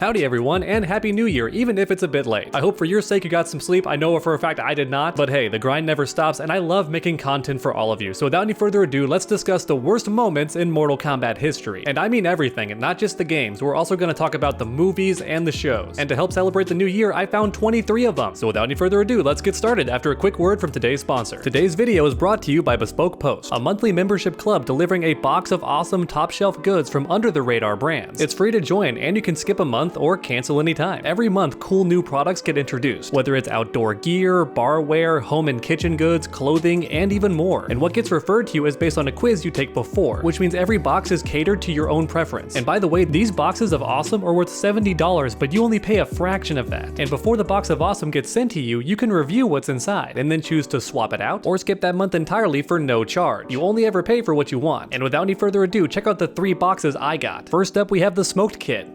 Howdy everyone, and Happy New Year, even if it's a bit late. I hope for your sake you got some sleep. I know for a fact I did not, but hey, the grind never stops and I love making content for all of you. So without any further ado, let's discuss the worst moments in Mortal Kombat history. And I mean everything, and not just the games. We're also going to talk about the movies and the shows. And to help celebrate the new year, I found 23 of them. So without any further ado, let's get started after a quick word from today's sponsor. Today's video is brought to you by Bespoke Post, a monthly membership club delivering a box of awesome top shelf goods from under the radar brands. It's free to join and you can skip a month or cancel anytime. Every month, cool new products get introduced, whether it's outdoor gear, barware, home and kitchen goods, clothing, and even more. And what gets referred to you is based on a quiz you take before, which means every box is catered to your own preference. And by the way, these boxes of awesome are worth $70, but you only pay a fraction of that. And before the box of awesome gets sent to you, you can review what's inside and then choose to swap it out or skip that month entirely for no charge. You only ever pay for what you want. And without any further ado, check out the 3 boxes I got. First up, we have the smoked kit,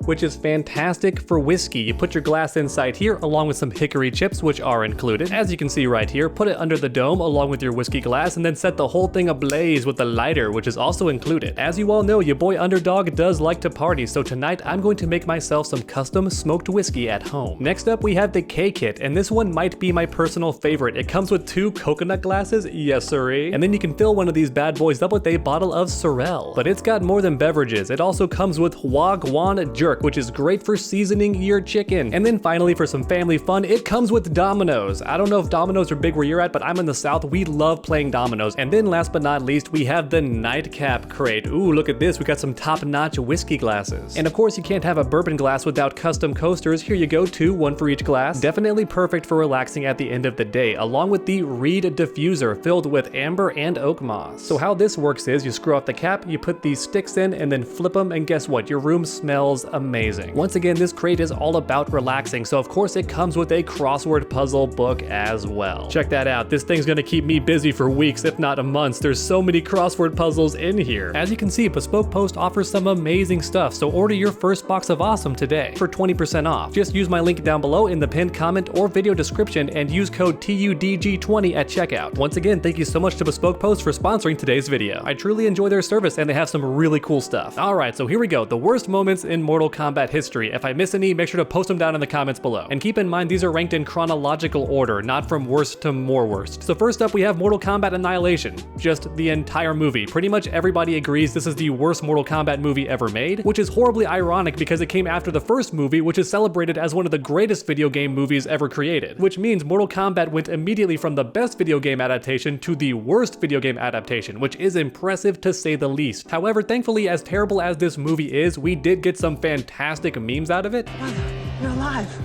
which is fantastic for whiskey. You put your glass inside here along with some hickory chips, which are included. As you can see right here, put it under the dome along with your whiskey glass and then set the whole thing ablaze with the lighter, which is also included. As you all know, your boy Underdog does like to party, so tonight I'm going to make myself some custom smoked whiskey at home. Next up, we have the K-Kit, and this one might be my personal favorite. It comes with 2 coconut glasses, yes sirree, and then you can fill one of these bad boys up with a bottle of Sorrel. But it's got more than beverages. It also comes with Wagwan Jerk, which is great for seasoning your chicken. And then finally, for some family fun, it comes with dominoes. I don't know if dominoes are big where you're at, but I'm in the South. We love playing dominoes. And then last but not least, we have the nightcap crate. Ooh, look at this. We got some top-notch whiskey glasses. And of course, you can't have a bourbon glass without custom coasters. Here you go, 2, 1 for each glass. Definitely perfect for relaxing at the end of the day, along with the reed diffuser filled with amber and oak moss. So how this works is you screw off the cap, you put these sticks in, and then flip them, and guess what? Your room smells amazing. Once again, this crate is all about relaxing, so of course it comes with a crossword puzzle book as well. Check that out. This thing's gonna keep me busy for weeks, if not months. There's so many crossword puzzles in here. As you can see, Bespoke Post offers some amazing stuff, so order your first box of awesome today for 20% off. Just use my link down below in the pinned comment or video description and use code TUDG20 at checkout. Once again, thank you so much to Bespoke Post for sponsoring today's video. I truly enjoy their service and they have some really cool stuff. Alright, so here we go. The worst moments in Mortal Kombat history. If I miss any, make sure to post them down in the comments below. And keep in mind, these are ranked in chronological order, not from worst to more worst. So first up, we have Mortal Kombat Annihilation. Just the entire movie. Pretty much everybody agrees this is the worst Mortal Kombat movie ever made, which is horribly ironic because it came after the first movie, which is celebrated as one of the greatest video game movies ever created. Which means Mortal Kombat went immediately from the best video game adaptation to the worst video game adaptation, which is impressive to say the least. However, thankfully, as terrible as this movie is, we did get some fantastic memes out of it. Mother, you're alive.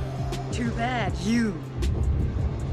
Too bad you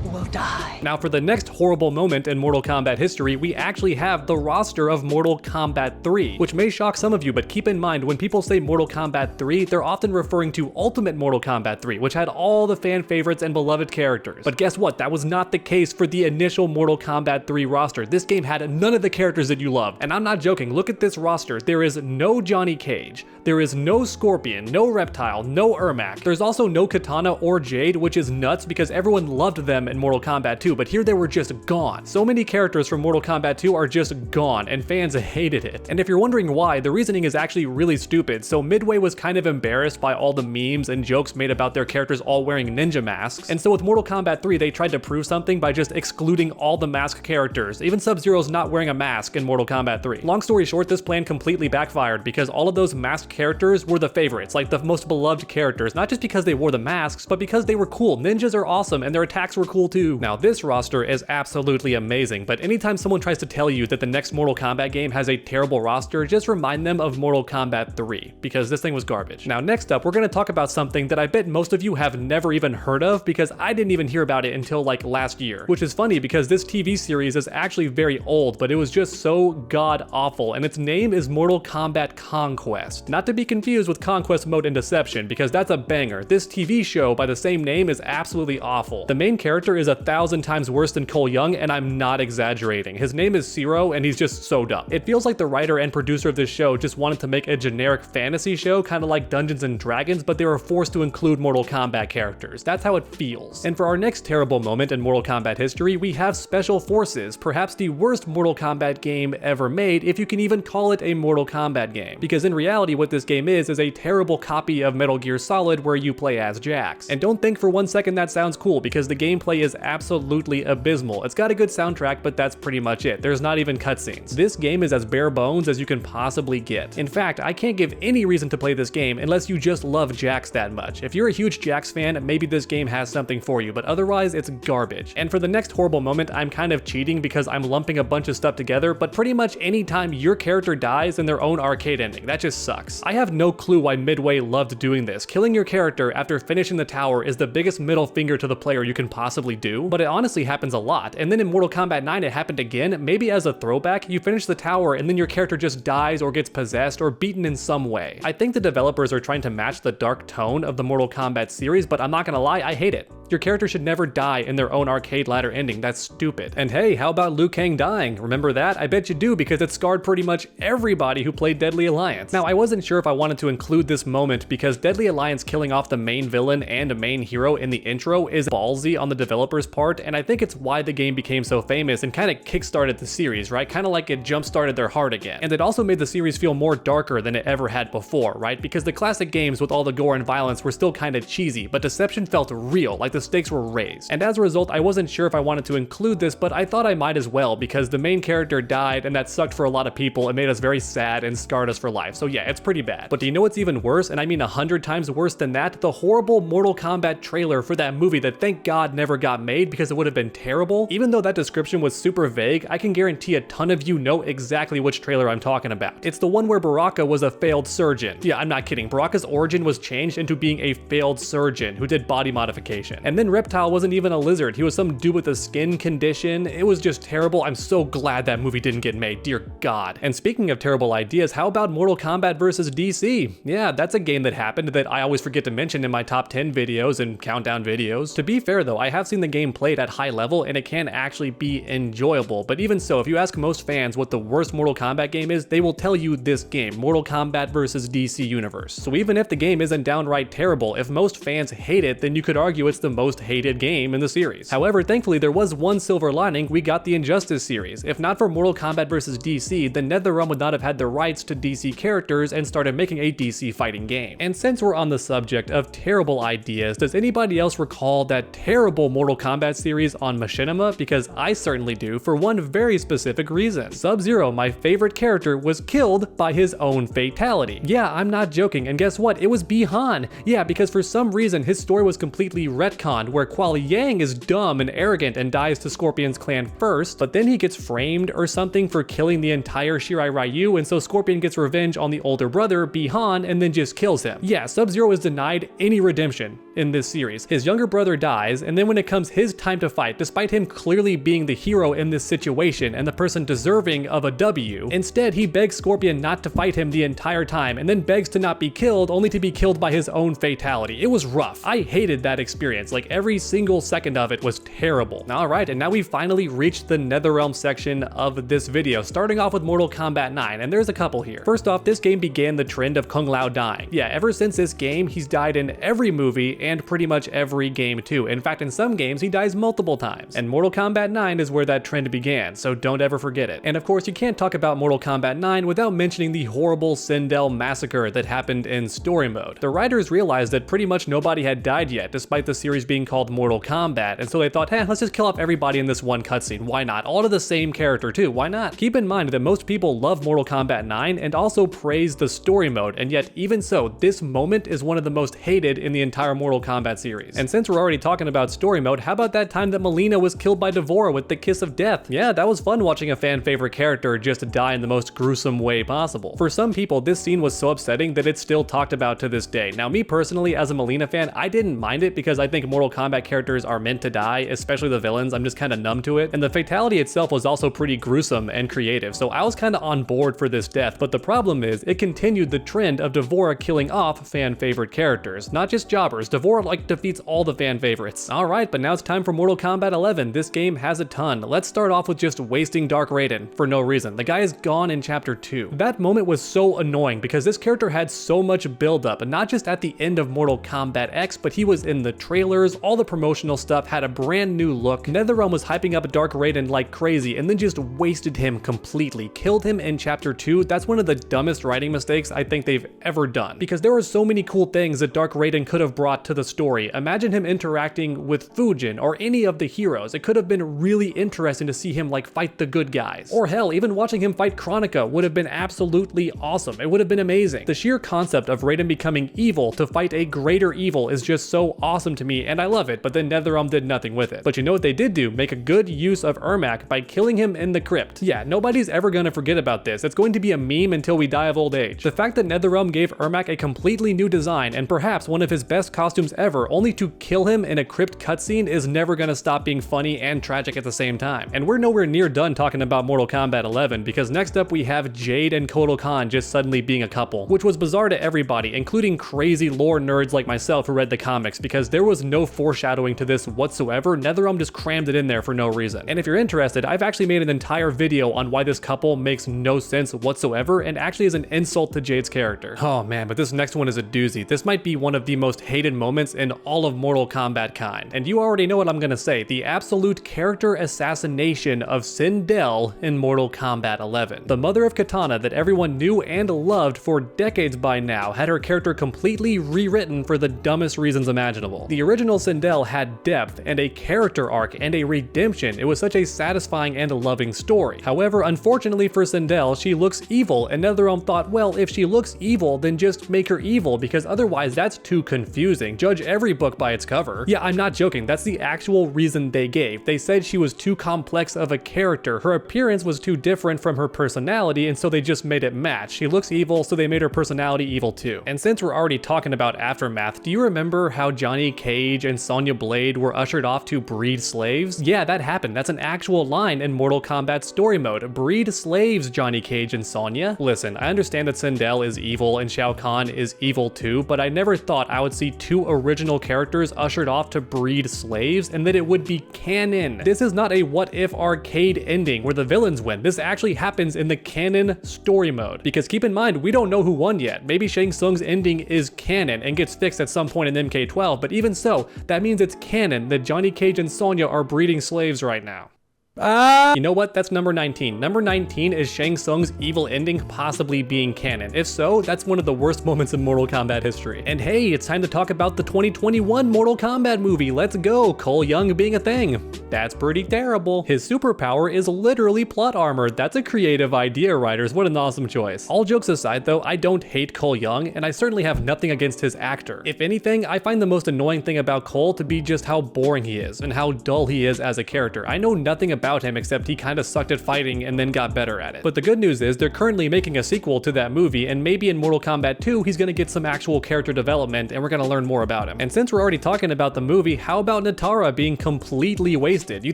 will die. Now for the next horrible moment in Mortal Kombat history, we actually have the roster of Mortal Kombat 3, which may shock some of you, but keep in mind when people say Mortal Kombat 3, they're often referring to Ultimate Mortal Kombat 3, which had all the fan favorites and beloved characters. But guess what? That was not the case for the initial Mortal Kombat 3 roster. This game had none of the characters that you love. And I'm not joking, look at this roster. There is no Johnny Cage. There is no Scorpion, no Reptile, no Ermac. There's also no Katana or Jade, which is nuts because everyone loved them in Mortal Kombat 2, but here they were just gone. So many characters from Mortal Kombat 2 are just gone, and fans hated it. And if you're wondering why, the reasoning is actually really stupid. So Midway was kind of embarrassed by all the memes and jokes made about their characters all wearing ninja masks. And so with Mortal Kombat 3, they tried to prove something by just excluding all the masked characters. Even SubZero's not wearing a mask in Mortal Kombat 3. Long story short, this plan completely backfired because all of those masked characters were the favorites, like the most beloved characters, not just because they wore the masks, but because they were cool. Ninjas are awesome and their attacks were cool too. Now this roster is absolutely amazing, but anytime someone tries to tell you that the next Mortal Kombat game has a terrible roster, just remind them of Mortal Kombat 3, because this thing was garbage. Now next up, we're going to talk about something that I bet most of you have never even heard of, because I didn't even hear about it until like last year, which is funny because this TV series is actually very old, but it was just so god awful, and its name is Mortal Kombat Conquest. Not to be confused with Conquest Mode and Deception, because that's a banger. This TV show by the same name is absolutely awful. The main character is 1,000 times worse than Cole Young, and I'm not exaggerating. His name is Zero, and he's just so dumb. It feels like the writer and producer of this show just wanted to make a generic fantasy show, kind of like Dungeons and Dragons, but they were forced to include Mortal Kombat characters. That's how it feels. And for our next terrible moment in Mortal Kombat history, we have Special Forces, perhaps the worst Mortal Kombat game ever made, if you can even call it a Mortal Kombat game. Because in reality, what this game is a terrible copy of Metal Gear Solid where you play as Jax. And don't think for one second that sounds cool, because the gameplay is absolutely abysmal. It's got a good soundtrack, but that's pretty much it. There's not even cutscenes. This game is as bare bones as you can possibly get. In fact, I can't give any reason to play this game unless you just love Jax that much. If you're a huge Jax fan, maybe this game has something for you, but otherwise it's garbage. And for the next horrible moment, I'm kind of cheating because I'm lumping a bunch of stuff together, but pretty much anytime your character dies in their own arcade ending, that just sucks. I have no clue why Midway loved doing this. Killing your character after finishing the tower is the biggest middle finger to the player you can possibly do, but it honestly happens a lot. And then in Mortal Kombat 9 it happened again, maybe as a throwback. You finish the tower and then your character just dies or gets possessed or beaten in some way. I think the developers are trying to match the dark tone of the Mortal Kombat series, but I'm not gonna lie, I hate it. Your character should never die in their own arcade ladder ending. That's stupid. And hey, how about Liu Kang dying? Remember that? I bet you do, because it scarred pretty much everybody who played Deadly Alliance. Now, I wasn't sure if I wanted to include this moment because Deadly Alliance killing off the main villain and a main hero in the intro is ballsy on the developer's part, and I think it's why the game became so famous and kind of kickstarted the series, right? Kind of like it jump-started their heart again. And it also made the series feel more darker than it ever had before, right? Because the classic games with all the gore and violence were still kind of cheesy, but Deception felt real, like the stakes were raised. And as a result, I wasn't sure if I wanted to include this, but I thought I might as well, because the main character died and that sucked for a lot of people and made us very sad and scarred us for life. So yeah, it's pretty bad. But do you know what's even worse? And I mean 100 times worse than that? The horrible Mortal Kombat trailer for that movie that thank God never got made because it would have been terrible. Even though that description was super vague, I can guarantee a ton of you know exactly which trailer I'm talking about. It's the one where Baraka was a failed surgeon. Yeah, I'm not kidding. Baraka's origin was changed into being a failed surgeon who did body modification. And then Reptile wasn't even a lizard. He was some dude with a skin condition. It was just terrible. I'm so glad that movie didn't get made. Dear God. And speaking of terrible ideas, how about Mortal Kombat versus DC? Yeah, that's a game that happened that I always forget to mention in my top 10 videos and countdown videos. To be fair though, I have seen the game played at high level and it can actually be enjoyable. But even so, if you ask most fans what the worst Mortal Kombat game is, they will tell you this game, Mortal Kombat versus DC Universe. So even if the game isn't downright terrible, if most fans hate it, then you could argue it's the most hated game in the series. However, thankfully there was one silver lining. We got the Injustice series. If not for Mortal Kombat vs. DC, then NetherRealm would not have had the rights to DC characters and started making a DC fighting game. And since we're on the subject of terrible ideas, does anybody else recall that terrible Mortal Kombat series on Machinima? Because I certainly do, for one very specific reason. SubZero, my favorite character, was killed by his own fatality. Yeah, I'm not joking, and guess what? It was Bi-Han. Yeah, because for some reason his story was completely retconned, where Kuali Yang is dumb and arrogant and dies to Scorpion's clan first, but then he gets framed or something for killing the entire Shirai Ryu, and so Scorpion gets revenge on the older brother, Bi-Han, and then just kills him. Yeah, SubZero is denied any redemption in this series. His younger brother dies, and then when it comes his time to fight, despite him clearly being the hero in this situation and the person deserving of a W, instead he begs Scorpion not to fight him the entire time, and then begs to not be killed, only to be killed by his own fatality. It was rough. I hated that experience. Like, every single second of it was terrible. Alright, and now we finally reached the NetherRealm section of this video, starting off with Mortal Kombat 9, and there's a couple here. First off, this game began the trend of Kung Lao dying. Yeah, ever since this game, he's died in every movie and pretty much every game too. In fact, in some games, he dies multiple times. And Mortal Kombat 9 is where that trend began, so don't ever forget it. And of course, you can't talk about Mortal Kombat 9 without mentioning the horrible Sindel massacre that happened in story mode. The writers realized that pretty much nobody had died yet, despite the series being called Mortal Kombat, and so they thought, hey, let's just kill off everybody in this one cutscene. Why not? All to the same character too, why not? Keep in mind that most people love Mortal Kombat 9 and also praise the story mode, and yet even so, this moment is one of the most hated in the entire Mortal Kombat series. And since we're already talking about story mode, how about that time that Melina was killed by D'Vorah with the kiss of death? Yeah, that was fun watching a fan favorite character just die in the most gruesome way possible. For some people, this scene was so upsetting that it's still talked about to this day. Now, me personally, as a Melina fan, I didn't mind it because I think Mortal Kombat characters are meant to die, especially the villains. I'm just kind of numb to it. And the fatality itself was also pretty gruesome and creative, so I was kind of on board for this death, but the problem is it continued the trend of D'Vorah killing off fan favorite characters, not just jobbers. D'Vorah like defeats all the fan favorites. Alright, but now it's time for Mortal Kombat 11. This game has a ton. Let's start off with just wasting Dark Raiden for no reason. The guy is gone in chapter 2. That moment was so annoying because this character had so much build up, and not just at the end of Mortal Kombat X, but he was in the trailers, all the promotional stuff had a brand new look. NetherRealm was hyping up Dark Raiden like crazy and then just wasted him completely. Killed him in chapter 2. That's one of the dumbest writing mistakes I think they've ever done, because there were so many cool things that Dark Raiden could have brought to the story. Imagine him interacting with Fujin or any of the heroes. It could have been really interesting to see him like fight the good guys. Or hell, even watching him fight Kronika would have been absolutely awesome. It would have been amazing. The sheer concept of Raiden becoming evil to fight a greater evil is just so awesome to me, and I love it, but then NetherRealm did nothing with it. But you know what they did do? Make a good use of Ermac by killing him in the crypt. Yeah, nobody's ever gonna forget about this. It's going to be a meme until we die of old age. The fact that NetherRealm gave Ermac a completely new design and perhaps one of his best costumes ever, only to kill him in a crypt cutscene, is never gonna stop being funny and tragic at the same time. And we're nowhere near done talking about Mortal Kombat 11, because next up we have Jade and Kotal just suddenly being a couple, which was bizarre to everybody, including crazy lore nerds like myself who read the comics, because there was no foreshadowing to this whatsoever. NetherRealm just crammed it in there for no reason. And if you're interested, I've actually made an entire video on why this couple makes no sense whatsoever and actually is an insult to Jade's character. Oh man, but this next one is a doozy. This might be one of the most hated moments in all of Mortal Kombat kind. And you already know what I'm gonna say, the absolute character assassination of Sindel in Mortal Kombat 11. The mother of Katana that everyone knew and loved for decades by now had her character completely rewritten for the dumbest reasons imaginable. The original Sindel had depth and a character arc and a redemption. It was such a satisfying and loving story. However, unfortunately for Sindel, she looks evil, and NetherRealm thought, well, if she looks evil, then just make her evil, because otherwise that's too confusing. Judge every book by its cover. Yeah, I'm not joking. That's the actual reason they gave. They said she was too complex of a character. Her appearance was too different from her personality, and so they just made it match. She looks evil, so they made her personality evil too. And since we're already talking about Aftermath, do you remember how Johnny Cage and Sonya Blade were ushered off to breed slaves? Yeah, that happened. That's an actual line in Mortal Kombat story mode. Breed slaves, Johnny Cage and Sonya. Listen, I understand that Sindel is evil and Shao Kahn is evil too, but I never thought I would see two original characters ushered off to breed slaves and that it would be canon. This is not a what if arcade ending where the villains win. This actually happens in the canon story mode. Because keep in mind, we don't know who won yet. Maybe Shang Tsung's ending is canon and gets fixed at some point in MK12, but even so, that means it's canon that Johnny Cage and Sonya are breeding slaves right now. You know what? That's number 19. Number 19 is Shang Tsung's evil ending possibly being canon. If so, that's one of the worst moments in Mortal Kombat history. And hey, it's time to talk about the 2021 Mortal Kombat movie. Let's go! Cole Young being a thing. That's pretty terrible. His superpower is literally plot armor. That's a creative idea, writers. What an awesome choice. All jokes aside though, I don't hate Cole Young, and I certainly have nothing against his actor. If anything, I find the most annoying thing about Cole to be just how boring he is and how dull he is as a character. I know nothing about him except he kind of sucked at fighting and then got better at it. But the good news is they're currently making a sequel to that movie, and maybe in Mortal Kombat 2 he's gonna get some actual character development and we're gonna learn more about him. And since we're already talking about the movie, how about Natara being completely wasted? You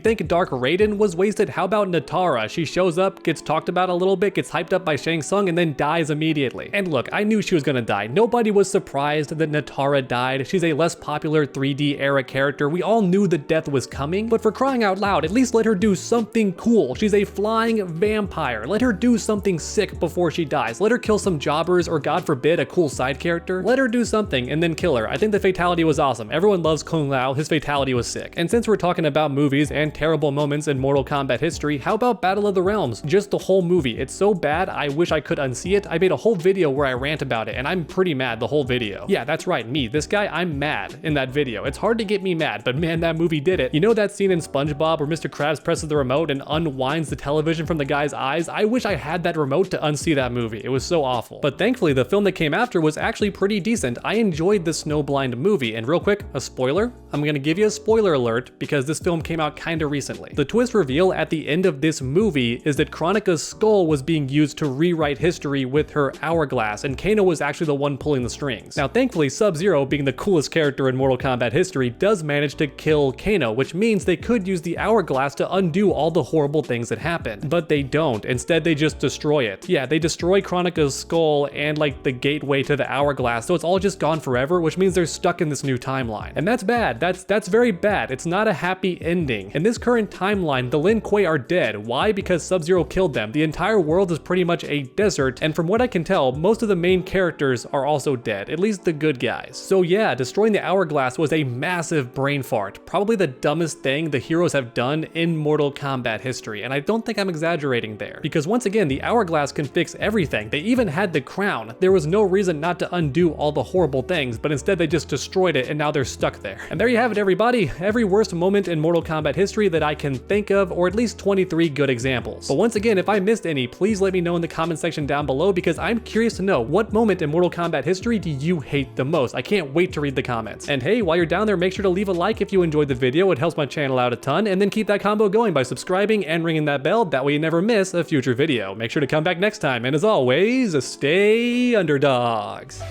think Dark Raiden was wasted? How about Natara? She shows up, gets talked about a little bit, gets hyped up by Shang Tsung, and then dies immediately. And look, I knew she was gonna die. Nobody was surprised that Natara died. She's a less popular 3D era character. We all knew the death was coming, but for crying out loud, at least let her do something cool. She's a flying vampire. Let her do something sick before she dies. Let her kill some jobbers, or God forbid, a cool side character. Let her do something and then kill her. I think the fatality was awesome. Everyone loves Kung Lao. His fatality was sick. And since we're talking about movies and terrible moments in Mortal Kombat history, how about Battle of the Realms? Just the whole movie. It's so bad, I wish I could unsee it. I made a whole video where I rant about it, and I'm pretty mad the whole video. Yeah, that's right, me. This guy, I'm mad in that video. It's hard to get me mad, but man, that movie did it. You know that scene in SpongeBob where Mr. Krabs presses presses the remote and unwinds the television from the guy's eyes. I wish I had that remote to unsee that movie. It was so awful. But thankfully, the film that came after was actually pretty decent. I enjoyed the Snowblind movie. And real quick, a spoiler? I'm gonna give you a spoiler alert because this film came out kinda recently. The twist reveal at the end of this movie is that Kronika's skull was being used to rewrite history with her hourglass, and Kano was actually the one pulling the strings. Now, thankfully, SubZero, being the coolest character in Mortal Kombat history, does manage to kill Kano, which means they could use the hourglass to undo all the horrible things that happened. But they don't. Instead, they just destroy it. Yeah, they destroy Kronika's skull and like the gateway to the hourglass, so it's all just gone forever, which means they're stuck in this new timeline. And that's bad. That's very bad. It's not a happy ending. In this current timeline, the Lin Kuei are dead. Why? Because SubZero killed them. The entire world is pretty much a desert, and from what I can tell, most of the main characters are also dead, at least the good guys. So yeah, destroying the hourglass was a massive brain fart. Probably the dumbest thing the heroes have done in Mortal Kombat history, and I don't think I'm exaggerating there. Because once again, the hourglass can fix everything. They even had the crown. There was no reason not to undo all the horrible things, but instead they just destroyed it and now they're stuck there. And there you have it, everybody. Every worst moment in Mortal Kombat history that I can think of, or at least 23 good examples. But once again, if I missed any, please let me know in the comment section down below because I'm curious to know what moment in Mortal Kombat history do you hate the most? I can't wait to read the comments. And hey, while you're down there, make sure to leave a like if you enjoyed the video. It helps my channel out a ton, and then keep that combo going by subscribing and ringing that bell. That way you never miss a future video. Make sure to come back next time, and as always, stay underdogs.